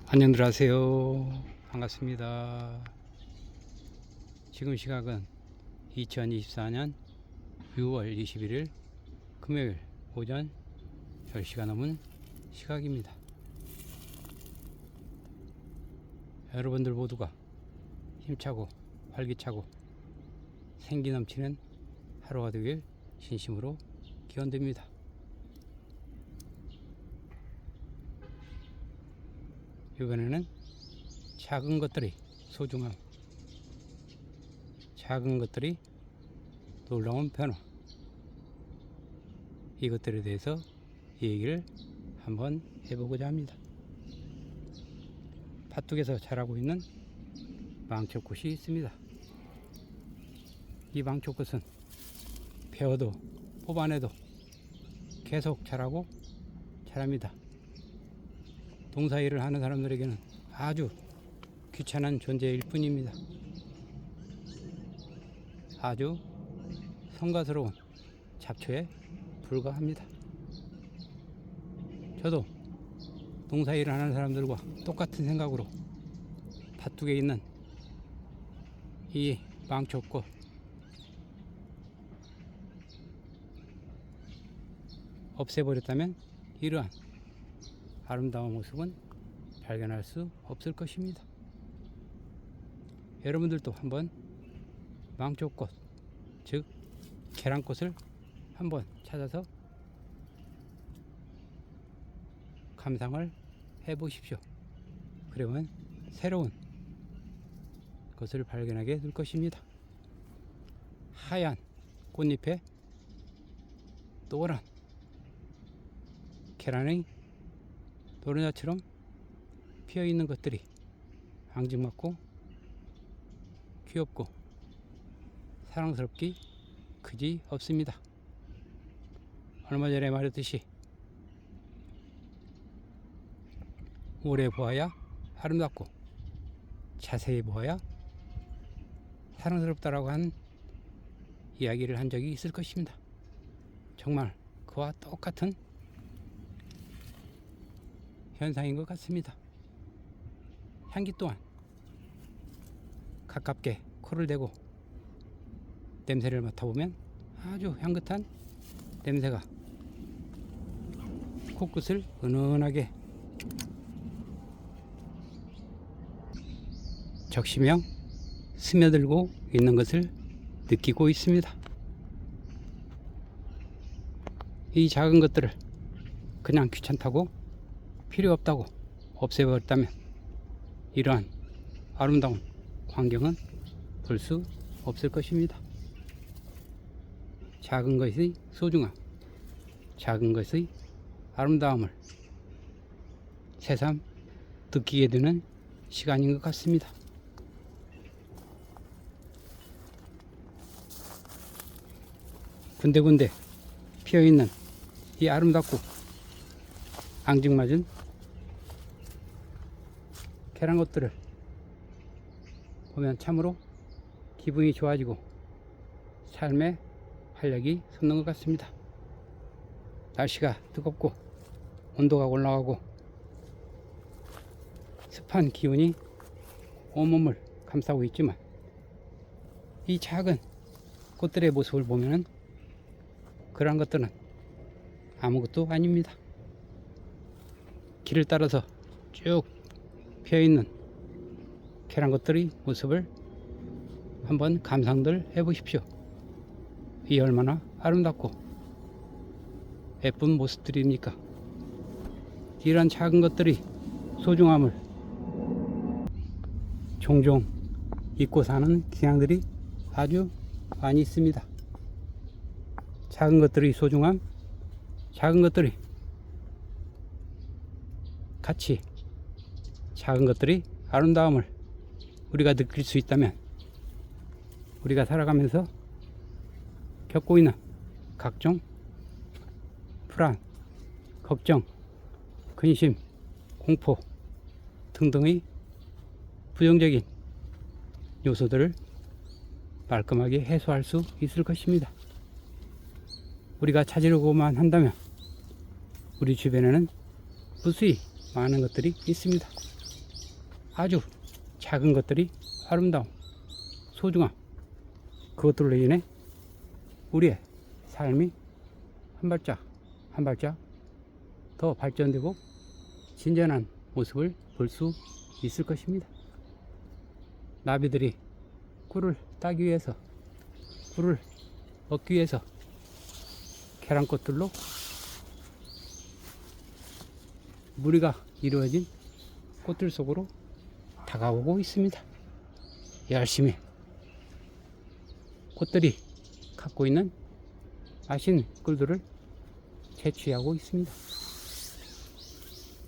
안녕들 하세요. 반갑습니다. 지금 시각은 2024년 6월 21일 금요일 오전 10시가 넘은 시각입니다. 여러분들 모두가 힘차고 활기차고 생기 넘치는 하루가 되길 진심으로 기원됩니다. 이번에는 작은 것들이 소중함, 작은 것들이 놀라운 변화, 이것들에 대해서 얘기를 한번 해보고자 합니다. 팥둑에서 자라고 있는 망초꽃이 있습니다. 이 망초꽃은 베어도 뽑아내도 계속 자라고 자랍니다. 농사일을 하는 사람들에게는 아주 귀찮은 존재일 뿐입니다. 아주 성가스러운 잡초에 불과합니다. 저도 농사일을 하는 사람들과 똑같은 생각으로 밭둑에 있는 이 망초꽃, 없애버렸다면 이러한 아름다운 모습은 발견할 수 없을 것입니다. 여러분들도 한번 망초꽃, 즉 계란꽃을 한번 찾아서 감상을 해 보십시오. 그러면 새로운 것을 발견하게 될 것입니다. 하얀 꽃잎에 노란 계란의 노른자처럼 피어있는 것들이 앙증맞고 귀엽고 사랑스럽기 그지 없습니다. 얼마 전에 말했듯이 오래 보아야 아름답고 자세히 보아야 사랑스럽다라고 한 이야기를 한 적이 있을 것입니다. 정말 그와 똑같은 현상인 것 같습니다. 향기 또한 가깝게 코를 대고 냄새를 맡아보면 아주 향긋한 냄새가 코끝을 은은하게 적시며 스며들고 있는 것을 느끼고 있습니다. 이 작은 것들을 그냥 귀찮다고 필요 없다고 없애버렸다면 이러한 아름다운 광경은 볼 수 없을 것입니다. 작은 것의 소중함, 작은 것의 아름다움을 새삼 느끼게 되는 시간인 것 같습니다. 군데군데 피어있는 이 아름답고 앙증맞은 계란꽃들을 보면 참으로 기분이 좋아지고 삶의 활력이 솟는 것 같습니다. 날씨가 뜨겁고 온도가 올라가고 습한 기운이 온몸을 감싸고 있지만 이 작은 꽃들의 모습을 보면 그러한 것들은 아무것도 아닙니다. 길을 따라서 쭉 피어있는 계란꽃들의 모습을 한번 감상들 해보십시오. 이 얼마나 아름답고 예쁜 모습들입니까? 이런 작은 것들이 소중함을 종종 잊고 사는 경향들이 아주 많이 있습니다. 작은 것들의 소중함, 작은 것들이 같이 작은 것들이 아름다움을 우리가 느낄 수 있다면 우리가 살아가면서 겪고 있는 각종 불안, 걱정, 근심, 공포 등등의 부정적인 요소들을 말끔하게 해소할 수 있을 것입니다. 우리가 찾으려고만 한다면 우리 주변에는 무수히 많은 것들이 있습니다. 아주 작은 것들이 아름다움, 소중함, 그것들로 인해 우리의 삶이 한 발짝 한 발짝 더 발전되고 진전한 모습을 볼 수 있을 것입니다. 나비들이 꿀을 따기 위해서, 꿀을 얻기 위해서 계란꽃들로 무리가 이루어진 꽃들 속으로 다가오고 있습니다. 열심히 꽃들이 갖고 있는 맛있는 꿀들을 채취하고 있습니다.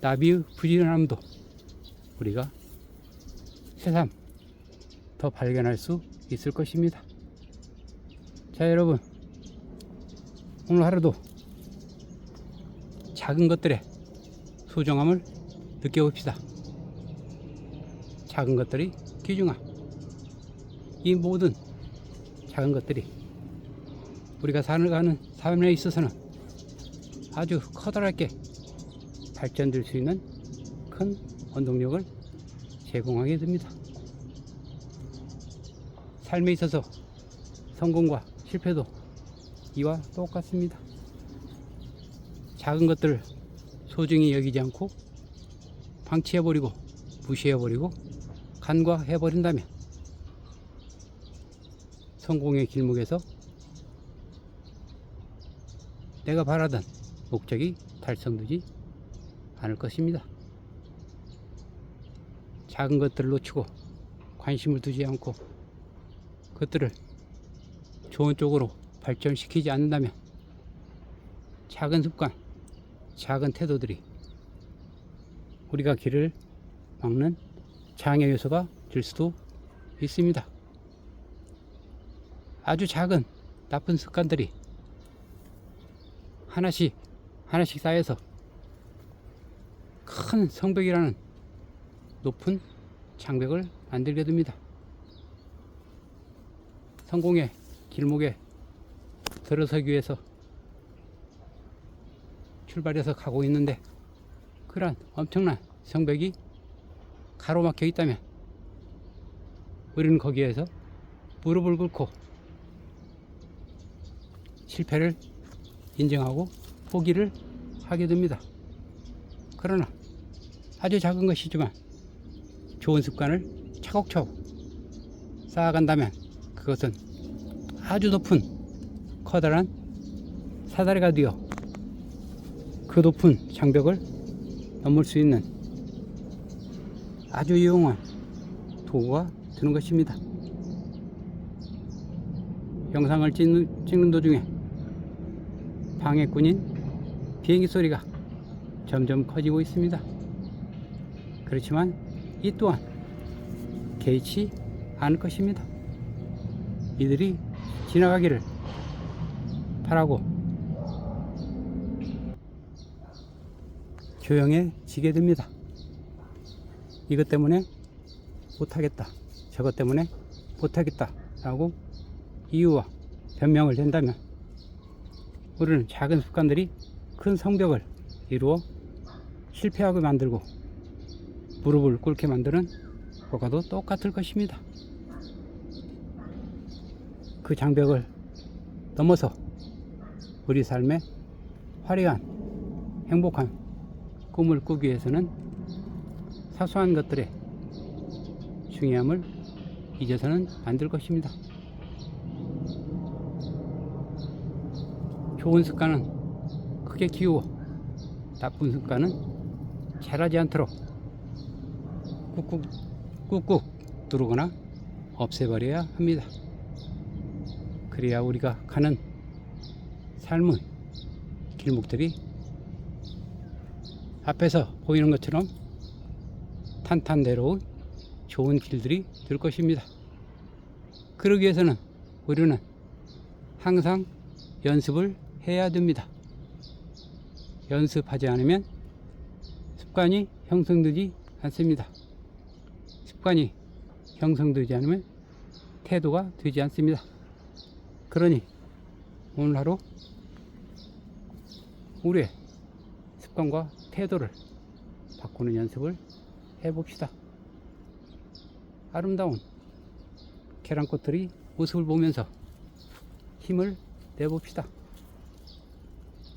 나비의 부지런함도 우리가 새삼 더 발견할 수 있을 것입니다. 자, 여러분, 오늘 하루도 작은 것들의 소중함을 느껴봅시다. 작은 것들이 귀중함, 이 모든 작은 것들이 우리가 살아가는 삶에 있어서는 아주 커다랗게 발전될 수 있는 큰 원동력을 제공하게 됩니다. 삶에 있어서 성공과 실패도 이와 똑같습니다. 작은 것들을 소중히 여기지 않고 방치해버리고 무시해버리고 간과해버린다면 성공의 길목에서 내가 바라던 목적이 달성되지 않을 것입니다. 작은 것들을 놓치고 관심을 두지 않고 그것들을 좋은 쪽으로 발전시키지 않는다면 작은 습관, 작은 태도들이 우리가 길을 막는 장애 요소가 될 수도 있습니다. 아주 작은 나쁜 습관들이 하나씩 쌓여서 큰 성벽이라는 높은 장벽을 만들게 됩니다. 성공의 길목에 들어서기 위해서 출발해서 가고 있는데 그러한 엄청난 성벽이 가로막혀 있다면 우리는 거기에서 무릎을 꿇고 실패를 인정하고 포기를 하게 됩니다. 그러나 아주 작은 것이지만 좋은 습관을 차곡차곡 쌓아간다면 그것은 아주 높은 커다란 사다리가 되어 그 높은 장벽을 넘을 수 있는 아주 유용한 도구가 되는 것입니다. 영상을 찍는 도중에 방해꾼인 비행기 소리가 점점 커지고 있습니다. 그렇지만 이 또한 개의치 않을 것입니다. 이들이 지나가기를 바라고 조용해지게 됩니다. 이것 때문에 못하겠다, 저것 때문에 못하겠다 라고 이유와 변명을 댄다면 우리는 작은 습관들이 큰 성벽을 이루어 실패하게 만들고 무릎을 꿇게 만드는 것과도 똑같을 것입니다. 그 장벽을 넘어서 우리 삶에 화려한 행복한 꿈을 꾸기 위해서는 사소한 것들의 중요함을 잊어서는 안 될 것입니다. 좋은 습관은 크게 키우고 나쁜 습관은 자라지 않도록 꾹꾹 누르거나 없애버려야 합니다. 그래야 우리가 가는 삶의 길목들이 앞에서 보이는 것처럼 탄탄대로운 좋은 길들이 될 것입니다. 그러기 위해서는 우리는 항상 연습을 해야 됩니다. 연습하지 않으면 습관이 형성되지 않습니다. 습관이 형성되지 않으면 태도가 되지 않습니다. 그러니 오늘 하루 우리의 습관과 태도를 바꾸는 연습을 해봅시다. 아름다운 계란꽃들이 모습을 보면서 힘을 내봅시다.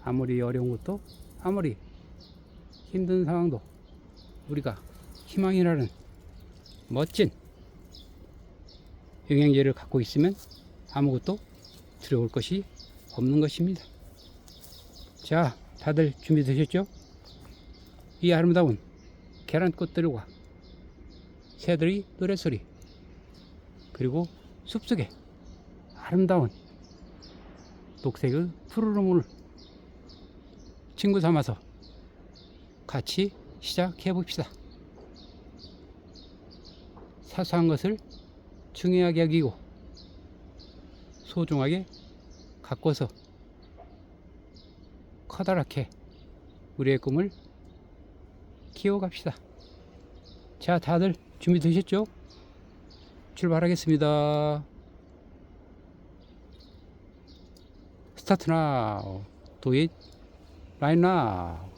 아무리 어려운 것도, 아무리 힘든 상황도 우리가 희망이라는 멋진 영양제를 갖고 있으면 아무것도 두려울 것이 없는 것입니다. 자, 다들 준비되셨죠? 이 아름다운 계란꽃들과 새들의 노랫소리, 그리고 숲속에 아름다운 녹색의 푸르름을 친구 삼아서 같이 시작해 봅시다. 사소한 것을 중요하게 여기고 소중하게 가꿔서 커다랗게 우리의 꿈을 키워갑시다. 자, 다들 준비되셨죠? 출발하겠습니다. 스타트 나우. Do it right now.